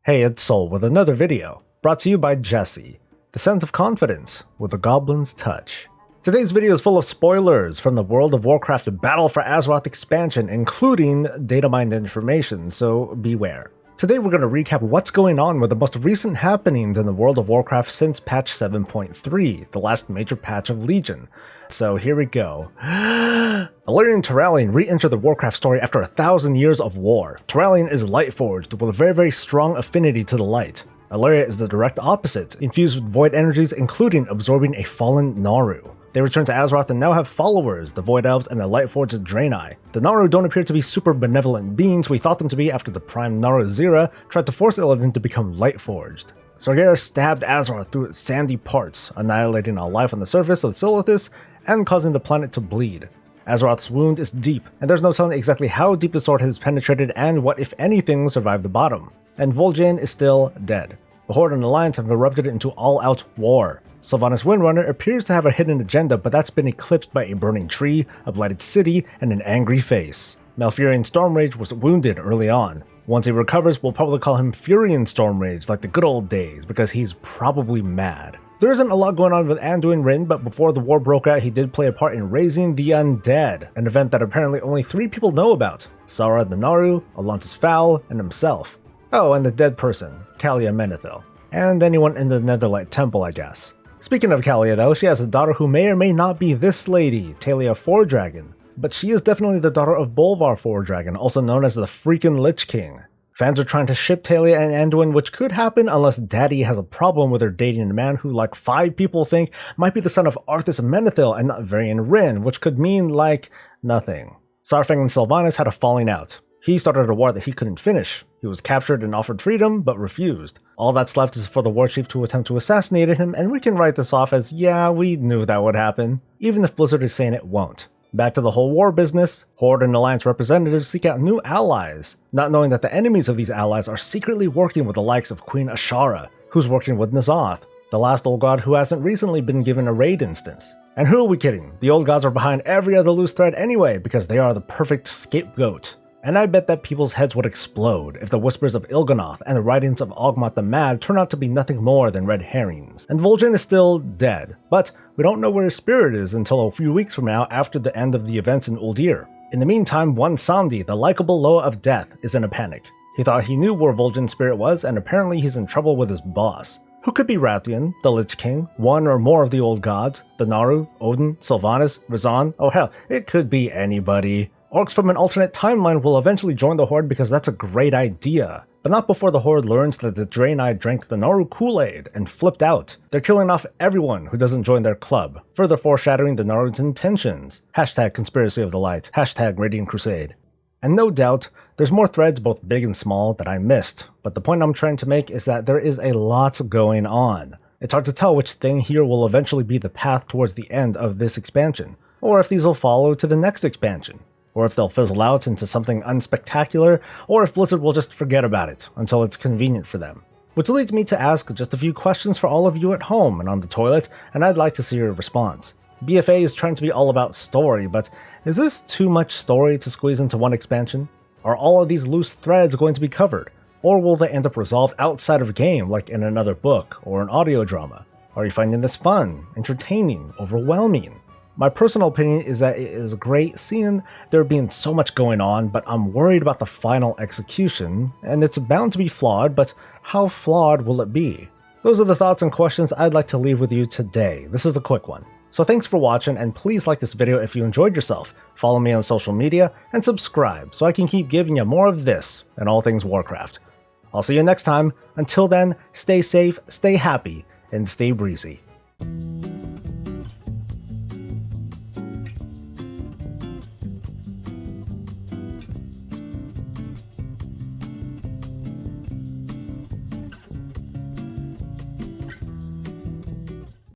Hey, it's Soul with another video, brought to you by Jesse, the scent of confidence with a goblin's touch. Today's video is full of spoilers from the World of Warcraft Battle for Azeroth expansion, including data mined information, so beware. Today we're going to recap what's going on with the most recent happenings in the World of Warcraft since patch 7.3, the last major patch of Legion. So here we go. Alleria and Turalyon re-enter the Warcraft story after 1,000 years of war. Turalyon is Lightforged with a very strong affinity to the light. Alleria is the direct opposite, infused with void energies including absorbing a fallen Naru. They return to Azeroth and now have followers, the Void Elves and the Lightforged Draenei. The Naru don't appear to be super benevolent beings we thought them to be after the Prime Naru Zira tried to force Illidan to become Lightforged. Sargeras stabbed Azeroth through its sandy parts, annihilating all life on the surface of Silithus and causing the planet to bleed. Azeroth's wound is deep, and there's no telling exactly how deep the sword has penetrated and what, if anything, survived the bottom. And Vol'jin is still dead. The Horde and Alliance have erupted into all-out war. Sylvanas Windrunner appears to have a hidden agenda, but that's been eclipsed by a burning tree, a blighted city, and an angry face. Malfurion Stormrage was wounded early on. Once he recovers, we'll probably call him Furion Stormrage like the good old days, because he's probably mad. There isn't a lot going on with Anduin Rin, but before the war broke out, he did play a part in raising the undead, an event that apparently only 3 people know about: Sara the Naru, Alonsus Fowl, and himself. Oh, and the dead person, Calia Menethil. And anyone in the Netherlight Temple, I guess. Speaking of Calia though, she has a daughter who may or may not be this lady, Talia Fourdragon. But she is definitely the daughter of Bolvar Fourdragon, also known as the freaking Lich King. Fans are trying to ship Talia and Anduin, which could happen unless Daddy has a problem with her dating a man who like 5 people think might be the son of Arthas Menethil and not Varian Rin, which could mean like nothing. Saurfang and Sylvanas had a falling out. He started a war that he couldn't finish. He was captured and offered freedom, but refused. All that's left is for the warchief to attempt to assassinate him, and we can write this off as, yeah, we knew that would happen, even if Blizzard is saying it won't. Back to the whole war business, Horde and Alliance representatives seek out new allies, not knowing that the enemies of these allies are secretly working with the likes of Queen Ashara, who's working with N'Zoth, the last old god who hasn't recently been given a raid instance. And who are we kidding? The old gods are behind every other loose thread anyway, because they are the perfect scapegoat. And I bet that people's heads would explode if the whispers of Il'gynoth and the writings of Ogmoth the Mad turn out to be nothing more than red herrings. And Vol'jin is still dead, but we don't know where his spirit is until a few weeks from now after the end of the events in Uldir. In the meantime, one Samdi, the likable Loa of Death, is in a panic. He thought he knew where Vol'jin's spirit was, and apparently he's in trouble with his boss, who could be Rathian, the Lich King, one or more of the old gods, the Naru, Odin, Sylvanas, Razan, oh hell, it could be anybody. Orcs from an alternate timeline will eventually join the Horde because that's a great idea. But not before the Horde learns that the Draenei drank the Naru Kool-Aid and flipped out. They're killing off everyone who doesn't join their club, further foreshadowing the Naru's intentions. Hashtag Conspiracy of the Light. Hashtag Radiant Crusade. And no doubt, there's more threads both big and small that I missed, but the point I'm trying to make is that there is a lot going on. It's hard to tell which thing here will eventually be the path towards the end of this expansion, or if these will follow to the next expansion. Or if they'll fizzle out into something unspectacular, or if Blizzard will just forget about it until it's convenient for them. Which leads me to ask just a few questions for all of you at home and on the toilet, and I'd like to see your response. BFA is trying to be all about story, but is this too much story to squeeze into one expansion? Are all of these loose threads going to be covered? Or will they end up resolved outside of game, like in another book or an audio drama? Are you finding this fun, entertaining, overwhelming? My personal opinion is that it is great seeing there being so much going on, but I'm worried about the final execution, and it's bound to be flawed, but how flawed will it be? Those are the thoughts and questions I'd like to leave with you today. This is a quick one. So thanks for watching, and please like this video if you enjoyed yourself, follow me on social media, and subscribe so I can keep giving you more of this and all things Warcraft. I'll see you next time. Until then, stay safe, stay happy, and stay breezy.